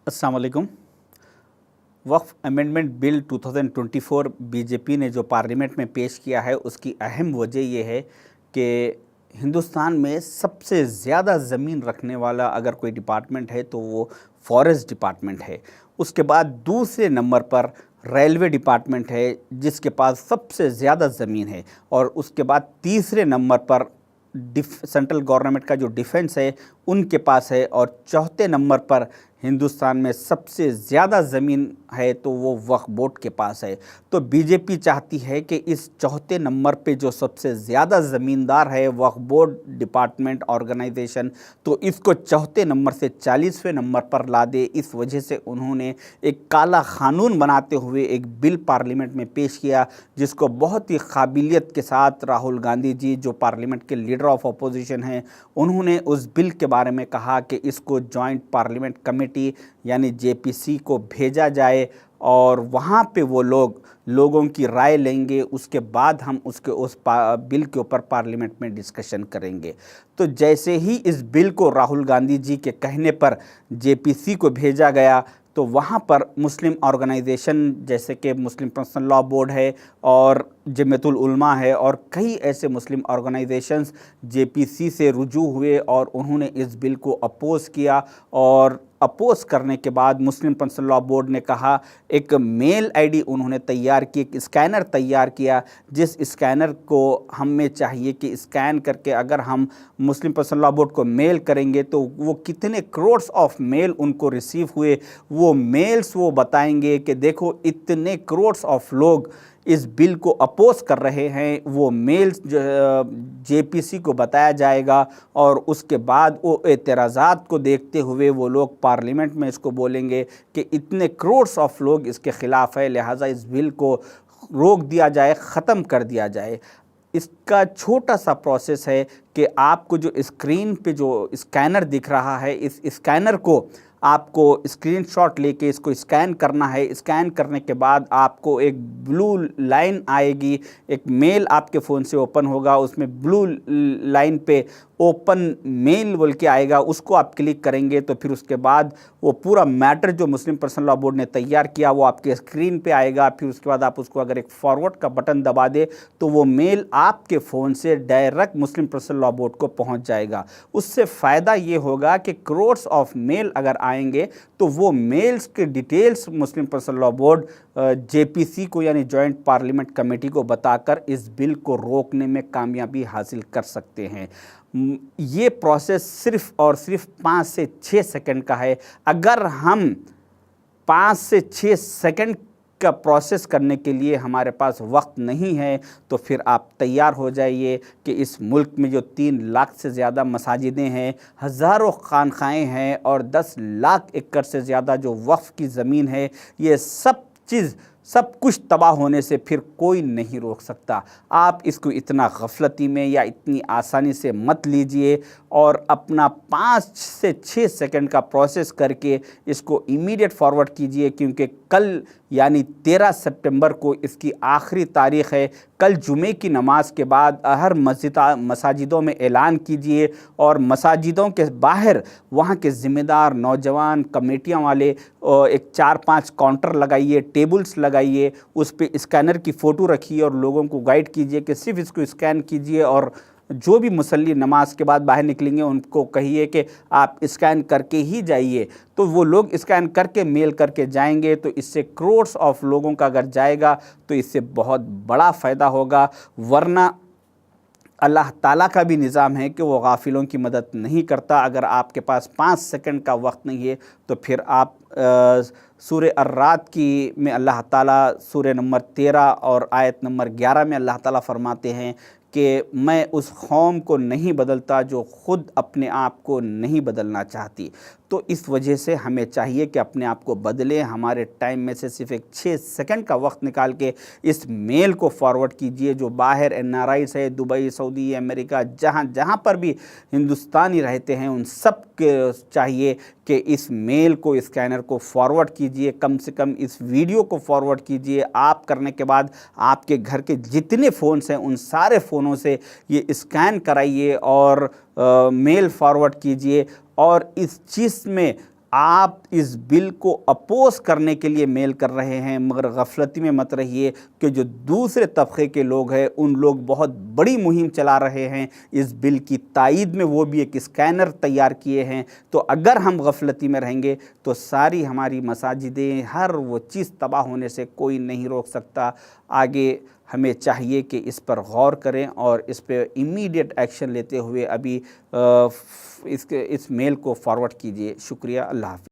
अस्सलाम वालेकुम। वक्फ amendment bill 2024 BJP ने जो पार्लियामेंट में पेश किया है, उसकी अहम वजह यह है कि हिंदुस्तान में सबसे ज़्यादा ज़मीन रखने वाला अगर कोई डिपार्टमेंट है तो वो फॉरेस्ट डिपार्टमेंट है। उसके बाद दूसरे नंबर पर रेलवे डिपार्टमेंट है जिसके पास सबसे ज़्यादा ज़मीन है, और उसके बाद तीसरे नंबर पर सेंट्रल गवर्नमेंट का जो डिफेंस है उनके पास है, और चौथे नंबर पर हिंदुस्तान में सबसे ज़्यादा ज़मीन है तो वो वक्फ बोर्ड के पास है। तो बीजेपी चाहती है कि इस चौथे नंबर पे जो सबसे ज़्यादा ज़मींदार है वक्फ बोर्ड डिपार्टमेंट ऑर्गेनाइजेशन, तो इसको चौथे नंबर से 40वें नंबर पर ला दे। इस वजह से उन्होंने एक काला कानून बनाते हुए एक बिल पार्लियामेंट में पेश किया, जिसको बहुत ही काबिलियत के साथ राहुल गांधी जी, जो पार्लियामेंट के लीडर ऑफ अपोजिशन हैं, उन्होंने उस बिल के बारे में कहा कि इसको जॉइंट पार्लियामेंट कमेटी यानी जेपीसी को भेजा जाए, और वहाँ पे वो लोगों की राय लेंगे। उसके बाद हम उस बिल के ऊपर पार्लियामेंट में डिस्कशन करेंगे। तो जैसे ही इस बिल को राहुल गांधी जी के कहने पर जेपीसी को भेजा गया, तो वहाँ पर मुस्लिम ऑर्गेनाइजेशन जैसे कि मुस्लिम पर्सनल लॉ बोर्ड है और जमीयतुल उलमा है और कई ऐसे मुस्लिम ऑर्गेनाइजेशंस जेपीसी से रुजू हुए और उन्होंने इस बिल को अपोज़ किया। और अपोज़ करने के बाद मुस्लिम पर्सनल लॉ बोर्ड ने कहा, एक मेल आईडी उन्होंने तैयार की, एक स्कैनर तैयार किया, जिस स्कैनर को हमें चाहिए कि स्कैन करके अगर हम मुस्लिम पर्सनल लॉ बोर्ड को मेल करेंगे तो वो कितने करोड्स ऑफ मेल उनको रिसीव हुए, वो मेल्स वो बताएंगे कि देखो इतने करोड्स ऑफ लोग इस बिल को अपोज कर रहे हैं। वो मेल्स जेपीसी को बताया जाएगा, और उसके बाद वो एतराज़ात को देखते हुए वो लोग पार्लियामेंट में इसको बोलेंगे कि इतने करोड्स ऑफ लोग इसके ख़िलाफ़ है, लिहाजा इस बिल को रोक दिया जाए, ख़त्म कर दिया जाए। इसका छोटा सा प्रोसेस है कि आपको जो स्क्रीन पे जो स्कैनर दिख रहा है, इस स्कैनर को आपको स्क्रीनशॉट लेके इसको स्कैन करना है। स्कैन करने के बाद आपको एक ब्लू लाइन आएगी, एक मेल आपके फ़ोन से ओपन होगा, उसमें ब्लू लाइन पे ओपन मेल बोल के आएगा, उसको आप क्लिक करेंगे तो फिर उसके बाद वो पूरा मैटर जो मुस्लिम पर्सनल लॉ बोर्ड ने तैयार किया वो आपके स्क्रीन पे आएगा। फिर उसके बाद आप उसको अगर एक फॉरवर्ड का बटन दबा दे तो वो मेल आपके फ़ोन से डायरेक्ट मुस्लिम पर्सनल लॉ बोर्ड को पहुंच जाएगा। उससे फ़ायदा ये होगा कि करोड्स ऑफ मेल अगर आएंगे तो वो मेल्स के डिटेल्स मुस्लिम पर्सनल लॉ बोर्ड जेपीसी को यानी जॉइंट पार्लियामेंट कमेटी को बताकर इस बिल को रोकने में कामयाबी हासिल कर सकते हैं। ये प्रोसेस सिर्फ़ और सिर्फ 5 से 6 सेकंड का है। अगर हम 5 से 6 सेकंड का प्रोसेस करने के लिए हमारे पास वक्त नहीं है तो फिर आप तैयार हो जाइए कि इस मुल्क में जो 3 लाख से ज़्यादा मसाजिदें हैं, हज़ारों खानखाएँ हैं और 10 लाख एकड़ से ज़्यादा जो वक्फ की ज़मीन है, ये सब कुछ तबाह होने से फिर कोई नहीं रोक सकता। आप इसको इतना गफलती में या इतनी आसानी से मत लीजिए और अपना 5 से 6 सेकंड का प्रोसेस करके इसको इमीडिएट फॉरवर्ड कीजिए, क्योंकि कल यानी 13 सितंबर को इसकी आखिरी तारीख़ है। कल जुमे की नमाज के बाद हर मसाजिदों में ऐलान कीजिए और मसाजिदों के बाहर वहाँ के ज़िम्मेदार नौजवान कमेटियाँ वाले एक 4-5 काउंटर लगाइए, टेबल्स लगाइए, उस पे स्कैनर की फ़ोटो रखिए और लोगों को गाइड कीजिए कि सिर्फ इसको स्कैन कीजिए, और जो भी मुसल्ली नमाज के बाद बाहर निकलेंगे उनको कहिए कि आप स्कैन करके ही जाइए। तो वो लोग स्कैन करके मेल करके जाएंगे, तो इससे करोड्स ऑफ लोगों का अगर जाएगा तो इससे बहुत बड़ा फ़ायदा होगा। वरना अल्लाह ताला का भी निज़ाम है कि वो गाफिलों की मदद नहीं करता। अगर आपके पास 5 सेकंड का वक्त नहीं है तो फिर आप सूरह अर्राद की में अल्लाह ताला सूरह नंबर 13 और आयत नंबर 11 में अल्लाह ताला फरमाते हैं कि मैं उस कौम को नहीं बदलता जो ख़ुद अपने आप को नहीं बदलना चाहती। तो इस वजह से हमें चाहिए कि अपने आप को बदलें। हमारे टाइम में से सिर्फ एक 6 सेकंड का वक्त निकाल के इस मेल को फॉरवर्ड कीजिए। जो बाहर NRIs है, दुबई, सऊदी, अमेरिका, जहाँ पर भी हिंदुस्तानी रहते हैं, उन सब के चाहिए कि इस मेल को, स्कैनर को फॉरवर्ड कीजिए। कम से कम इस वीडियो को फॉरवर्ड कीजिए। आप करने के बाद आपके घर के जितने फ़ोन्स हैं उन सारे फ़ोनों से ये स्कैन कराइए और मेल फॉरवर्ड कीजिए। और इस चीज़ में आप इस बिल को अपोज करने के लिए मेल कर रहे हैं, मगर गफलती में मत रहिए कि जो दूसरे तबके के लोग हैं उन लोग बहुत बड़ी मुहिम चला रहे हैं इस बिल की तायीद में, वो भी एक स्कैनर तैयार किए हैं। तो अगर हम गफलती में रहेंगे तो सारी हमारी मसाजिदें, हर वो चीज़ तबाह होने से कोई नहीं रोक सकता। आगे हमें चाहिए कि इस पर गौर करें और इस पर इमीडिएट एक्शन लेते हुए अभी इस मेल को फॉरवर्ड कीजिए। शुक्रिया। अल्लाह हाफ़िज़।